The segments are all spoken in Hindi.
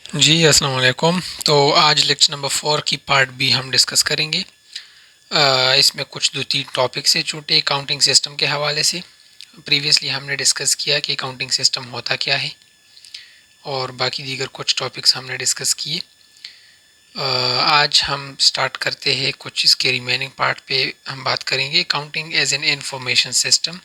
जी अस्सलाम वालेकुम। तो आज लेक्चर नंबर 4 की पार्ट बी हम डिस्कस करेंगे। इसमें कुछ दो तीन टॉपिक्स हैं छोटे अकाउंटिंग सिस्टम के हवाले से। प्रीवियसली हमने डिस्कस किया कि अकाउंटिंग सिस्टम होता क्या है और बाकी दीगर कुछ टॉपिक्स हमने डिस्कस किए। आज हम स्टार्ट करते हैं कुछ इसके रिमेनिंग पार्ट पे हम बात करेंगे। Accounting as an information system,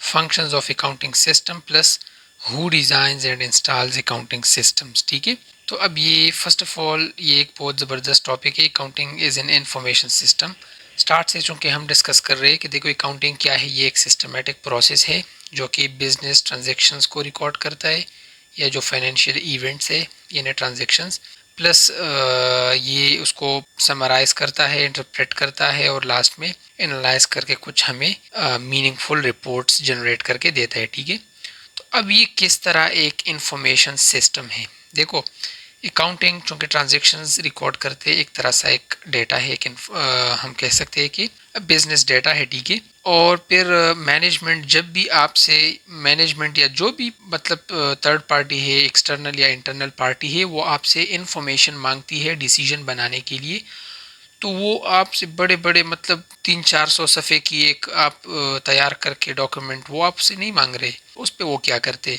functions of accounting system plus who designs and installs accounting systems. ठीक है, तो अब ये फर्स्ट ऑफ ऑल ये एक बहुत ज़बरदस्त टॉपिक है। Accounting is an information system. Start से चूँकि हम डिस्कस कर रहे हैं कि देखो अकाउंटिंग क्या है, ये एक सिस्टमेटिक प्रोसेस है जो कि बिजनेस ट्रांजेक्शन्स को रिकॉर्ड करता है या जो फाइनेंशियल इवेंट्स है यानी ट्रांजेक्शन्स, प्लस ये उसको समराइज़ करता है, इंटरप्रेट करता है और लास्ट में एनालाइज करके कुछ हमें मीनिंगफुल रिपोर्ट्स जनरेट करके देता है। ठीक है, तो अब ये किस तरह एक इंफॉर्मेशन सिस्टम है। देखो अकाउंटिंग चूँकि ट्रांजेक्शन्स रिकॉर्ड करते हैं, एक तरह सा एक डेटा है, एक हम कह सकते हैं कि बिजनेस डेटा है। ठीक है, और फिर मैनेजमेंट जब भी आपसे मैनेजमेंट या जो भी मतलब थर्ड पार्टी है, एक्सटर्नल या इंटरनल पार्टी है, वो आपसे इंफॉर्मेशन मांगती है डिसीजन बनाने के लिए, तो वो आपसे बड़े बड़े मतलब 300-400 सफ़े की एक आप तैयार करके डॉक्यूमेंट वो आपसे नहीं मांग रहे। उस पे वो क्या करते,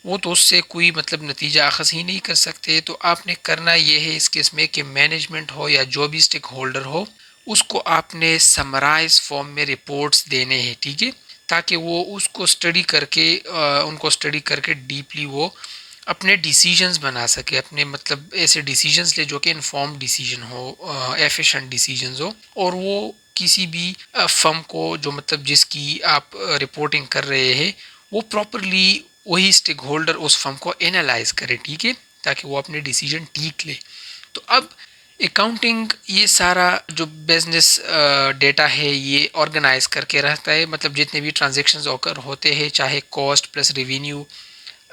वो तो उससे कोई मतलब नतीजा अखज़ ही नहीं कर सकते। तो आपने करना ये है इस केस में कि मैनेजमेंट हो या जो भी स्टेक होल्डर हो, उसको आपने समराइज फॉर्म में रिपोर्ट्स देने हैं। ठीक है, ताकि वो उसको स्टडी करके उनको स्टडी करके डीपली वो अपने डिसीजंस बना सके, अपने मतलब ऐसे डिसीजंस ले जो कि इन्फॉर्म डिसीजन हो, एफिशिएंट डिसीजंस हो, और वो किसी भी फर्म को जो मतलब जिसकी आप रिपोर्टिंग कर रहे हैं, वो प्रॉपरली वही स्टेक होल्डर उस फर्म को एनालाइज करे। ठीक है, ताकि वो अपने डिसीजन ठीक ले। तो अब अकाउंटिंग ये सारा जो बिजनेस डेटा है ये ऑर्गेनाइज करके रहता है, मतलब जितने भी ट्रांजेक्शन्स ऑकर होते हैं, चाहे कॉस्ट प्लस रेवेन्यू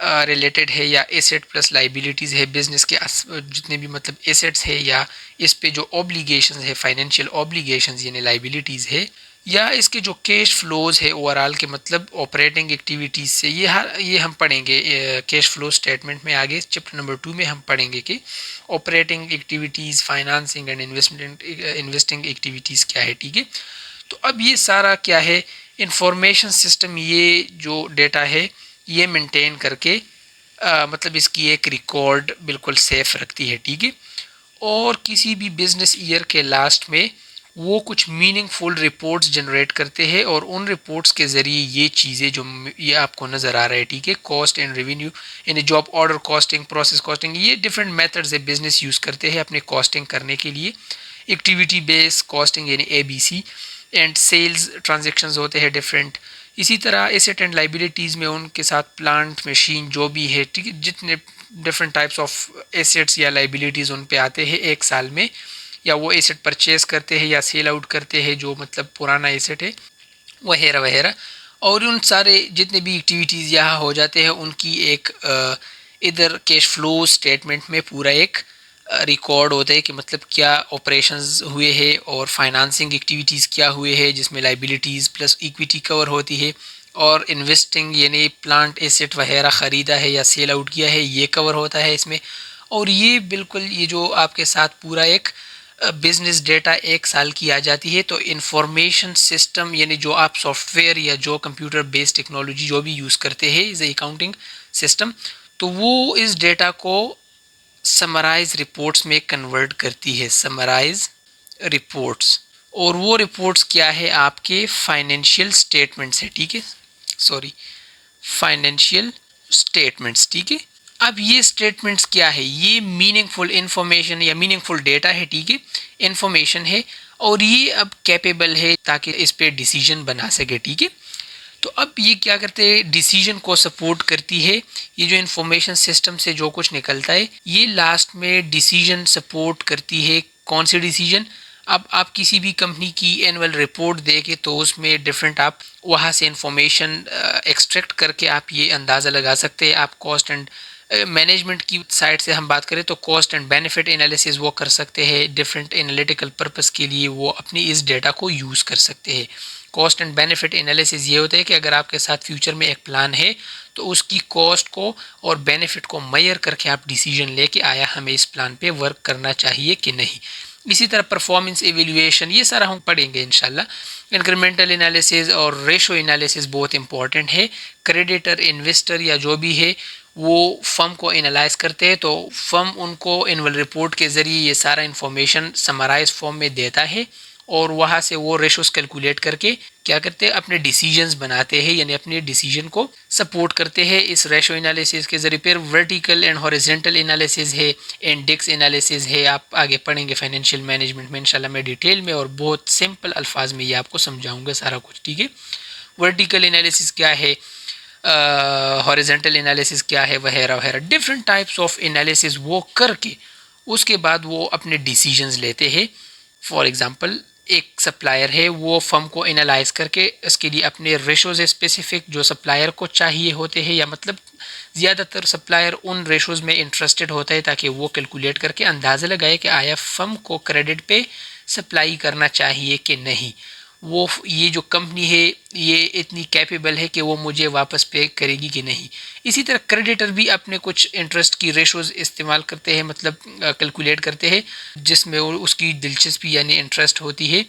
रिलेटेड है या एसेट प्लस लाइबिलिटीज़ है, बिजनेस के जितने भी मतलब एसेट्स है या इस पे जो ऑब्लिगेशंस है, फाइनेंशियल ऑब्लिगेशंस यानी लाइबिलिटीज़ है, या इसके जो कैश फ्लोज है ओवरऑल के मतलब ऑपरेटिंग एक्टिविटीज़ से, ये हम पढ़ेंगे कैश फ्लो स्टेटमेंट में आगे चैप्टर नंबर 2 में हम पढ़ेंगे कि operating activities, financing and investing activities क्या है। ठीक है, तो अब ये सारा क्या है, इंफॉर्मेशन सिस्टम ये जो डेटा है ये मेंटेन करके मतलब इसकी एक रिकॉर्ड बिल्कुल सेफ रखती है। ठीक है, और किसी भी बिजनेस ईयर के लास्ट में वो कुछ मीनिंगफुल रिपोर्ट्स जनरेट करते हैं, और उन रिपोर्ट्स के ज़रिए ये चीज़ें जो ये आपको नज़र आ रहा है, ठीक है, कॉस्ट एंड रेवेन्यू यानी job order costing, process costing, ये डिफरेंट मेथड्स है बिजनेस यूज़ करते हैं अपने कॉस्टिंग करने के लिए। एक्टिविटी बेस्ड कॉस्टिंग यानी ABC, एंड सेल्स ट्रांजेक्शन्स होते हैं डिफरेंट। इसी तरह एसेट एंड लाइबिलिटीज़ में उनके साथ प्लांट मशीन जो भी है, ठीक है, जितने डिफरेंट टाइप्स ऑफ एसेट्स या लाइबिलिटीज़ उन पे आते हैं एक साल में, या वो एसेट परचेज करते हैं या सेल आउट करते हैं जो मतलब पुराना एसेट है, वगैरह वगैरह। और उन सारे जितने भी एक्टिविटीज़ यहाँ हो जाते हैं उनकी एक इधर कैश फ्लो स्टेटमेंट में पूरा एक रिकॉर्ड होता है कि मतलब क्या ऑपरेशंस हुए हैं और फाइनेंसिंग एक्टिविटीज़ क्या हुए हैं, जिसमें लाइबिलिटीज़ प्लस इक्विटी कवर होती है, और इन्वेस्टिंग यानी प्लांट एसेट वगैरह ख़रीदा है या सेल आउट किया है, ये कवर होता है इसमें। और ये बिल्कुल ये जो आपके साथ पूरा एक बिजनेस डेटा एक साल की आ जाती है। तो इंफॉर्मेशन सिस्टम यानी जो आप सॉफ्टवेयर या जो कंप्यूटर बेस्ड टेक्नोलॉजी जो भी यूज़ करते हैं इज़ अकाउंटिंग सिस्टम, तो वो इस डेटा को समराइज रिपोर्ट्स में कन्वर्ट करती है, समराइज रिपोर्ट्स। और वो रिपोर्ट्स क्या है, आपके फाइनेंशियल स्टेटमेंट्स है। ठीक है, सॉरी, फाइनेंशियल स्टेटमेंट्स। ठीक है, अब ये स्टेटमेंट्स क्या है, ये मीनिंगफुल इंफॉर्मेशन या मीनिंगफुल डेटा है। ठीक है, इंफॉर्मेशन है, और ये अब कैपेबल है ताकि इस पे डिसीजन बना सके। ठीक है, तो अब ये क्या करते हैं, डिसीजन को सपोर्ट करती है। ये जो इंफॉर्मेशन सिस्टम से जो कुछ निकलता है ये लास्ट में डिसीजन सपोर्ट करती है। कौन से डिसीजन, अब आप किसी भी कंपनी की एनुअल रिपोर्ट देके तो उसमें डिफरेंट आप वहाँ से इंफॉर्मेशन एक्सट्रैक्ट करके आप ये अंदाज़ा लगा सकते हैं। आप कॉस्ट एंड मैनेजमेंट की साइड से हम बात करें तो कॉस्ट एंड बेनिफिट एनालिसिस वो कर सकते हैं, डिफरेंट एनालिटिकल पर्पस के लिए वो अपनी इस डेटा को यूज़ कर सकते हैं। कॉस्ट एंड बेनिफिट एनालिसिस ये होता है कि अगर आपके साथ फ्यूचर में एक प्लान है तो उसकी कॉस्ट को और बेनिफिट को मेजर करके आप डिसीजन ले कि आया हमें इस प्लान पे वर्क करना चाहिए कि नहीं। इसी तरह परफॉर्मेंस एवेल्यूएशन, ये सारा हम पढ़ेंगे इंशाल्लाह। इंक्रीमेंटल एनालिसिस और रेशो एनालिसिस बहुत इंपॉर्टेंट है। क्रेडिटर, इन्वेस्टर या जो भी है वो फर्म को एनालाइज करते हैं, तो फर्म उनको एनुअल रिपोर्ट के ज़रिए ये सारा इंफॉर्मेशन समराइज फॉर्म में देता है और वहाँ से वो रेशोस कैलकुलेट करके क्या करते हैं, अपने डिसीजंस बनाते हैं, यानी अपने डिसीजन को सपोर्ट करते हैं इस रेशो एनालिसिस के ज़रिए। फिर वर्टिकल एंड हॉरिजॉन्टल एनालिसिस है, इंडेक्स एनालिसिस है, आप आगे पढ़ेंगे फाइनेंशियल मैनेजमेंट में इंशाल्लाह मैं डिटेल में और बहुत सिंपल अल्फाज में ये आपको समझाऊंगा सारा कुछ, ठीक है। वर्टिकल एनालिसिस क्या है, हॉरिजॉन्टल एनालिसिस क्या है, वगैरह वगैरह डिफरेंट टाइप्स ऑफ एनालिसिस वो करके उसके बाद वो अपने डिसीजंस लेते हैं। फॉर एग्जांपल एक सप्लायर है, वो फर्म को एनालाइज करके इसके लिए अपने रेशोज़ स्पेसिफिक जो सप्लायर को चाहिए होते हैं, या मतलब ज़्यादातर सप्लायर उन रेशोज़ में इंटरेस्टेड होता है ताकि वो कैलकुलेट करके अंदाज़ा लगाए कि आया फर्म को क्रेडिट पे सप्लाई करना चाहिए कि नहीं, वो ये जो कंपनी है ये इतनी कैपेबल है कि वो मुझे वापस पे करेगी कि नहीं। इसी तरह क्रेडिटर भी अपने कुछ इंटरेस्ट की रेशोज़ इस्तेमाल करते हैं, मतलब कैलकुलेट करते हैं जिसमें उसकी दिलचस्पी यानी इंटरेस्ट होती है,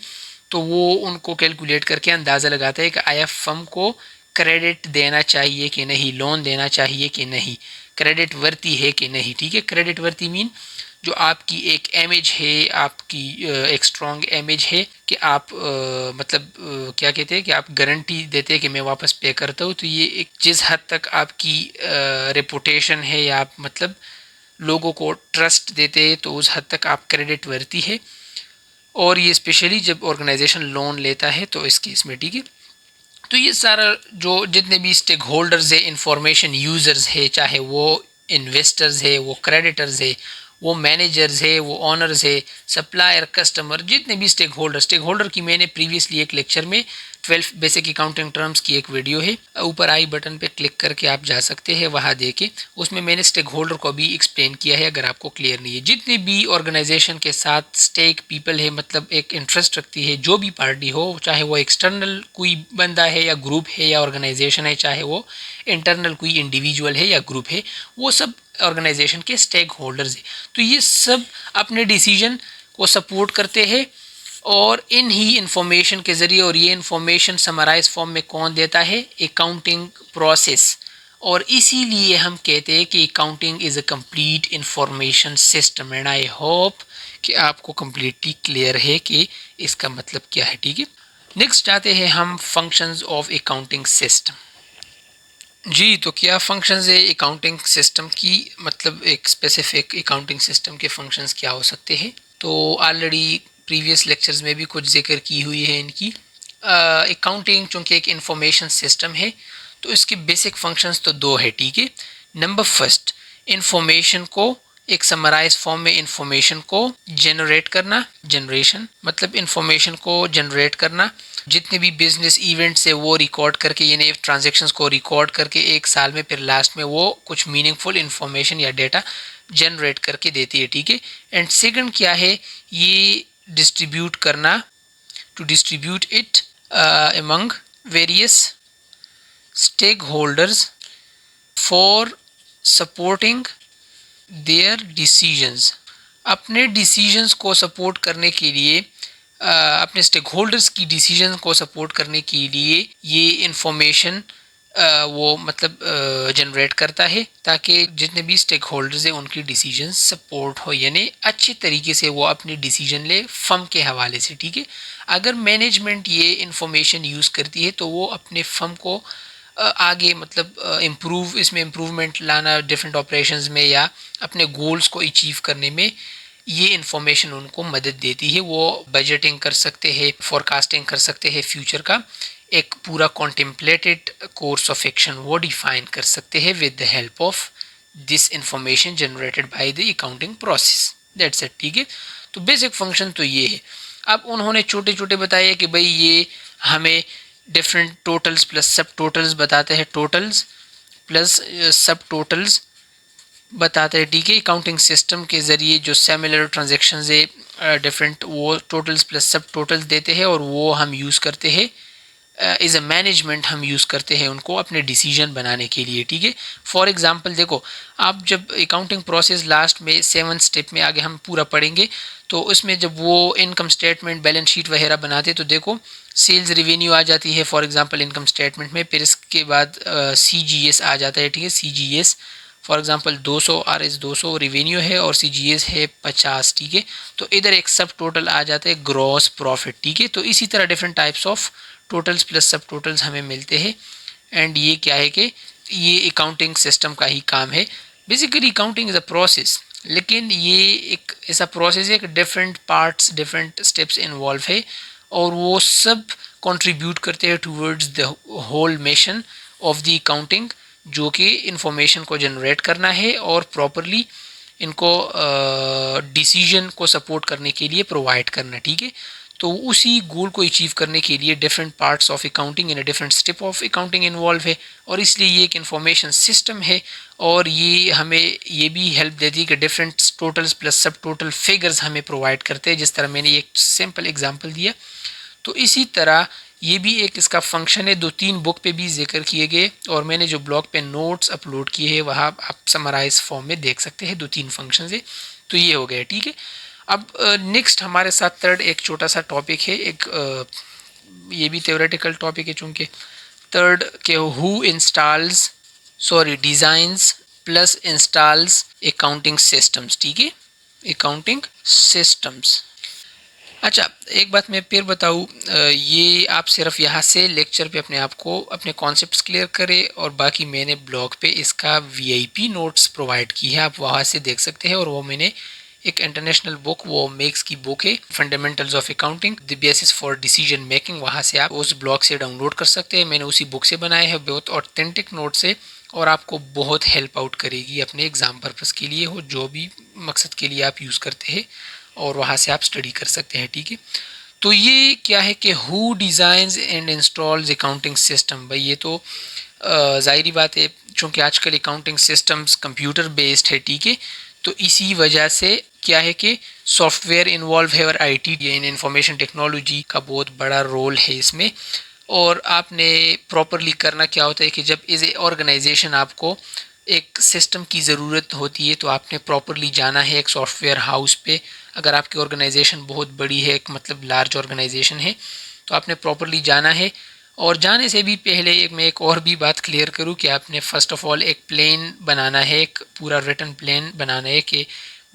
तो वो उनको कैलकुलेट करके अंदाज़ा लगाता है कि आया फर्म को क्रेडिट देना चाहिए कि नहीं, लोन देना चाहिए कि नहीं, क्रेडिट वर्ती है कि नहीं, ठीक है। क्रेडिट वर्ती मीन जो आपकी एक इमेज है, आपकी एक स्ट्रॉन्ग इमेज है कि आप मतलब क्या कहते हैं कि आप गारंटी देते हैं कि मैं वापस पे करता हूँ, तो ये एक जिस हद तक आपकी रेपुटेशन है या आप मतलब लोगों को ट्रस्ट देते हैं तो उस हद तक आप क्रेडिट वर्ती है। और ये स्पेशली जब ऑर्गेनाइजेशन लोन लेता है तो इस केस में, ठीक है। तो ये सारा जो जितने भी स्टेक होल्डर्स है, इंफॉर्मेशन यूज़र्स है, चाहे वो इन्वेस्टर्स है, वो क्रेडिटर्स है, वो मैनेजर्स है, वो ऑनर्स है, सप्लायर, कस्टमर, जितने भी स्टेक होल्डर की मैंने प्रीवियसली एक लेक्चर में 12 बेसिक अकाउंटिंग टर्म्स की एक वीडियो है, ऊपर आई बटन पे क्लिक करके आप जा सकते हैं, वहाँ देखे उसमें मैंने स्टेक होल्डर को भी एक्सप्लेन किया है अगर आपको क्लियर नहीं है। जितने भी ऑर्गेनाइजेशन के साथ स्टेक पीपल है, मतलब एक इंटरेस्ट रखती है जो भी पार्टी हो, चाहे वो एक्सटर्नल कोई बंदा है या ग्रुप है या ऑर्गेनाइजेशन है, चाहे वो इंटरनल कोई इंडिविजुअल है या ग्रुप है, वो सब ऑर्गेनाइजेशन के स्टेक होल्डर्स है। तो ये सब अपने डिसीजन को सपोर्ट करते हैं और इन ही इंफॉर्मेशन के ज़रिए, और ये इंफॉर्मेशन समराइज फॉर्म में कौन देता है, अकाउंटिंग प्रोसेस। और इसीलिए हम कहते हैं कि accounting is a complete information system, and I hope कि आपको कम्प्लीटली क्लियर है कि इसका मतलब क्या है, ठीक है। नेक्स्ट आते हैं हम फंक्शंस ऑफ अकाउंटिंग सिस्टम। जी, तो क्या फंक्शंस है अकाउंटिंग सिस्टम की, मतलब एक स्पेसिफिक अकाउंटिंग सिस्टम के फंक्शंस क्या हो सकते हैं। तो ऑलरेडी प्रीवियस लेक्चर्स में भी कुछ जिक्र की हुई है इनकी। अकाउंटिंग चूँकि एक इंफॉर्मेशन सिस्टम है तो इसके बेसिक फंक्शंस तो दो है, ठीक है। नंबर फर्स्ट, इंफॉर्मेशन को एक समराइज फॉर्म में इंफॉर्मेशन को जनरेट करना, जनरेशन मतलब इंफॉर्मेशन को जनरेट करना, जितने भी बिजनेस इवेंट्स है वो रिकॉर्ड करके, यानी ट्रांजैक्शंस को रिकॉर्ड करके एक साल में, फिर लास्ट में वो कुछ मीनिंगफुल इंफॉर्मेशन या डेटा जनरेट करके देती है, ठीक है। एंड सेकंड क्या है, ये डिस्ट्रीब्यूट करना, to distribute it among various stakeholders for supporting their decisions। अपने डिसीजंस को सपोर्ट करने के लिए, अपने स्टेक होल्डर्स की डिसीजन को सपोर्ट करने के लिए ये इंफॉर्मेशन वो मतलब जनरेट करता है ताकि जितने भी स्टेक होल्डर्स हैं उनकी डिसीजन सपोर्ट हो, यानी अच्छे तरीके से वो अपने डिसीजन ले फर्म के हवाले से, ठीक है। अगर मैनेजमेंट ये इंफॉर्मेशन यूज़ करती है तो वो अपने फर्म को आगे मतलब इसमें इम्प्रूवमेंट लाना डिफरेंट ऑपरेशंस में या अपने गोल्स को अचीव करने में ये इंफॉर्मेशन उनको मदद देती है। वो बजटिंग कर सकते हैं, फोरकास्टिंग कर सकते हैं फ्यूचर का, एक पूरा कॉन्टेम्पलेटेड कोर्स ऑफ एक्शन वो डिफाइन कर सकते हैं with the help of this information generated by the accounting process, that's it, ठीक है। तो बेसिक फंक्शन तो ये है। अब उन्होंने छोटे छोटे बताए कि भाई ये हमें डिफरेंट टोटल्स प्लस सब टोटल्स बताते हैं, टोटल्स प्लस सब टोटल्स बताते हैं, ठीक है। अकाउंटिंग सिस्टम के ज़रिए जो सिमिलर ट्रांजैक्शंस है डिफरेंट वो टोटल्स प्लस सब टोटल्स देते हैं और वो हम यूज़ करते हैं एज अ मैनेजमेंट हम यूज़ करते हैं उनको अपने डिसीजन बनाने के लिए, ठीक है। फॉर एग्जांपल देखो, आप जब अकाउंटिंग प्रोसेस लास्ट में 7 स्टेप में आगे हम पूरा पढ़ेंगे, तो उसमें जब वो इनकम स्टेटमेंट बैलेंस शीट वगैरह बनाते, तो देखो सेल्स रिवेन्यू आ जाती है फॉर एग्जांपल इनकम स्टेटमेंट में, फिर इसके बाद CGS आ जाता है, ठीक है। CGS for example 200 RS 200 revenue है और CGS है 50, ठीक है। तो इधर एक सब टोटल आ जाता है ग्रॉस प्रॉफिट, ठीक है। तो इसी तरह different types of totals plus सब टोटल्स हमें मिलते हैं। एंड ये क्या है कि ये अकाउंटिंग सिस्टम का ही काम है। Basically accounting is a process, लेकिन ये एक ऐसा प्रोसेस है कि different parts different steps involve है और वो सब कंट्रीब्यूट करते हैं towards the whole mission of the accounting, जो कि इंफॉर्मेशन को जनरेट करना है और प्रॉपरली इनको डिसीजन को सपोर्ट करने के लिए प्रोवाइड करना, ठीक है। तो उसी गोल को अचीव करने के लिए different parts of accounting in a different step of accounting involve है, और इसलिए ये एक इंफॉर्मेशन सिस्टम है। और ये हमें ये भी हेल्प देती है कि डिफरेंट टोटल्स प्लस सब टोटल फिगर्स हमें प्रोवाइड करते हैं, जिस तरह मैंने एक सिंपल एग्जांपल दिया। तो इसी तरह ये भी एक इसका फंक्शन है, 2-3 बुक पे भी जिक्र किए गए, और मैंने जो ब्लॉग पे नोट्स अपलोड किए हैं वहाँ आप समराइज फॉर्म में देख सकते हैं, 2-3 फंक्शन है। तो ये हो गया, ठीक है। अब नेक्स्ट हमारे साथ थर्ड एक छोटा सा टॉपिक है, एक ये भी थ्योरेटिकल टॉपिक है चूँकि। थर्ड के who installs designs plus installs accounting systems, ठीक है, अकाउंटिंग सिस्टम्स। अच्छा, एक बात मैं फिर बताऊँ, ये आप सिर्फ यहाँ से लेक्चर पे अपने आप को अपने कॉन्सेप्ट्स क्लियर करें, और बाकी मैंने ब्लॉग पे इसका VIP नोट्स प्रोवाइड की है, आप वहाँ से देख सकते हैं। और वो मैंने एक इंटरनेशनल बुक, वो मेक्स की बुक है, fundamentals of accounting the basis for decision making, वहाँ से आप उस ब्लॉग से डाउनलोड कर सकते हैं। मैंने उसी बुक से बनाए हैं, बहुत ऑथेंटिक नोट्स है और आपको बहुत हेल्प आउट करेगी अपने एग्ज़ाम पर्पज़ के लिए हो, जो भी मकसद के लिए आप यूज़ करते हैं, और वहाँ से आप स्टडी कर सकते हैं, ठीक है। तो ये क्या है कि who designs and installs accounting system, भाई ये तो ज़ाहिरी बात है, चूँकि आजकल अकाउंटिंग सिस्टम्स कंप्यूटर बेस्ड है, ठीक है। तो इसी वजह से क्या है कि सॉफ्टवेयर इन्वॉल्व है, और IT इन इंफॉर्मेशन टेक्नोलॉजी का बहुत बड़ा रोल है इसमें। और आपने प्रॉपरली करना क्या होता है कि जब एज ए ऑर्गेनाइजेशन आपको एक सिस्टम की ज़रूरत होती है, तो आपने प्रॉपरली जाना है एक सॉफ्टवेयर हाउस पे। अगर आपकी ऑर्गेनाइजेशन बहुत बड़ी है, एक मतलब लार्ज ऑर्गेनाइजेशन है, तो आपने प्रॉपरली जाना है। और जाने से भी पहले मैं एक और भी बात क्लियर करूं कि आपने फ़र्स्ट ऑफ़ ऑल एक प्लान बनाना है, एक पूरा रिटन प्लान बनाना है कि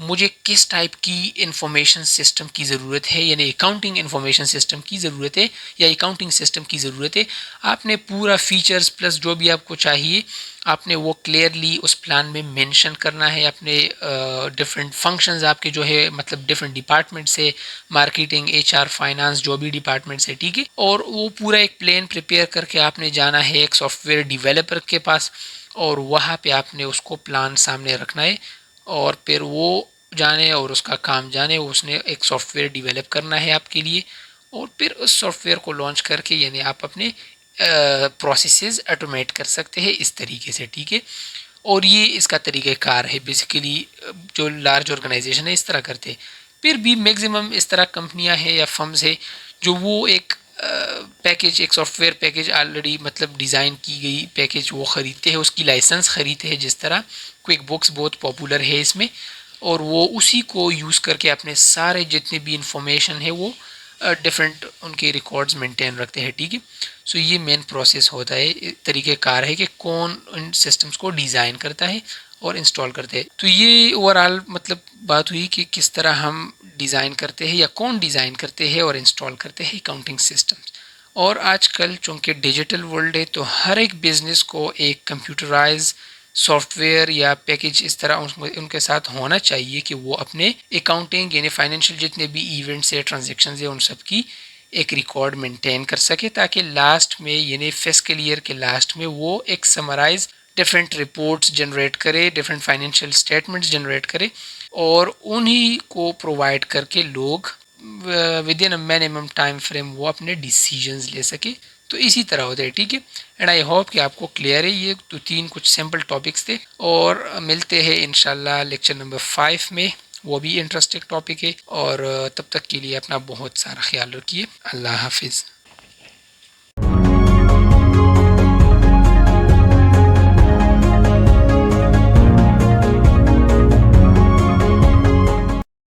मुझे किस टाइप की इंफॉर्मेशन सिस्टम की ज़रूरत है, यानी अकाउंटिंग इंफॉर्मेशन सिस्टम की ज़रूरत है या अकाउंटिंग सिस्टम की ज़रूरत है। आपने पूरा फीचर्स प्लस जो भी आपको चाहिए, आपने वो क्लियरली उस प्लान में मेंशन करना है। अपने डिफरेंट फंक्शंस आपके जो है, मतलब डिफरेंट डिपार्टमेंट से, मार्केटिंग, HR, फाइनेंस, जो भी डिपार्टमेंट्स है, ठीक है। और वो पूरा एक प्लान प्रिपेयर करके आपने जाना है एक सॉफ्टवेयर डेवलपर के पास, और वहाँ पे आपने उसको प्लान सामने रखना है, और फिर वो जाने और उसका काम जाने, उसने एक सॉफ्टवेयर डेवलप करना है आपके लिए, और फिर उस सॉफ्टवेयर को लॉन्च करके यानी आप अपने प्रोसेसेस ऑटोमेट कर सकते हैं इस तरीके से, ठीक है। और ये इसका तरीक़ाकार है, बेसिकली जो लार्ज ऑर्गेनाइजेशन है इस तरह करते हैं। फिर भी मैक्सिमम इस तरह कंपनियां हैं या फर्म्स है जो वो एक पैकेज, एक सॉफ्टवेयर पैकेज ऑलरेडी मतलब डिज़ाइन की गई पैकेज वो ख़रीदते हैं, उसकी लाइसेंस ख़रीदते हैं। जिस तरह क्विक बुक्स बहुत पॉपुलर है इसमें, और वो उसी को यूज़ करके अपने सारे जितने भी इंफॉर्मेशन है वो डिफरेंट उनके रिकॉर्ड्स मेंटेन रखते हैं, ठीक है। सो ये मेन प्रोसेस होता है, तरीक़ेकार है कि कौन इन सिस्टम्स को डिज़ाइन करता है और इंस्टॉल करते हैं। तो ये ओवरऑल मतलब बात हुई कि किस तरह हम डिज़ाइन करते हैं या कौन डिज़ाइन करते हैं और इंस्टॉल करते हैं अकाउंटिंग सिस्टम्स। और आजकल चूँकि डिजिटल वर्ल्ड है, तो हर एक बिज़नेस को एक कंप्यूटराइज सॉफ्टवेयर या पैकेज इस तरह उनके साथ होना चाहिए कि वो अपने अकाउंटिंग यानी फाइनेंशियल जितने भी इवेंट्स या ट्रांजेक्शन है उन सब की एक रिकॉर्ड मेंटेन कर सके, ताकि लास्ट में यानी फिस्कल ईयर के लास्ट में वो एक समराइज डिफरेंट रिपोर्ट्स जनरेट करे, डिफरेंट फाइनेंशियल स्टेटमेंट्स जनरेट करे, और उन्हीं को प्रोवाइड करके लोग with in a minimum time frame वो अपने डिसीजंस ले सके। तो इसी तरह होता है, ठीक है। एंड आई होप कि आपको क्लियर है। ये तो 3 कुछ सिंपल टॉपिक्स थे, और मिलते हैं इंशाल्लाह लेक्चर नंबर 5 में, वो भी इंटरेस्टिंग टॉपिक है। और तब तक के लिए अपना बहुत सारा ख्याल रखिए। अल्लाह हाफिज़।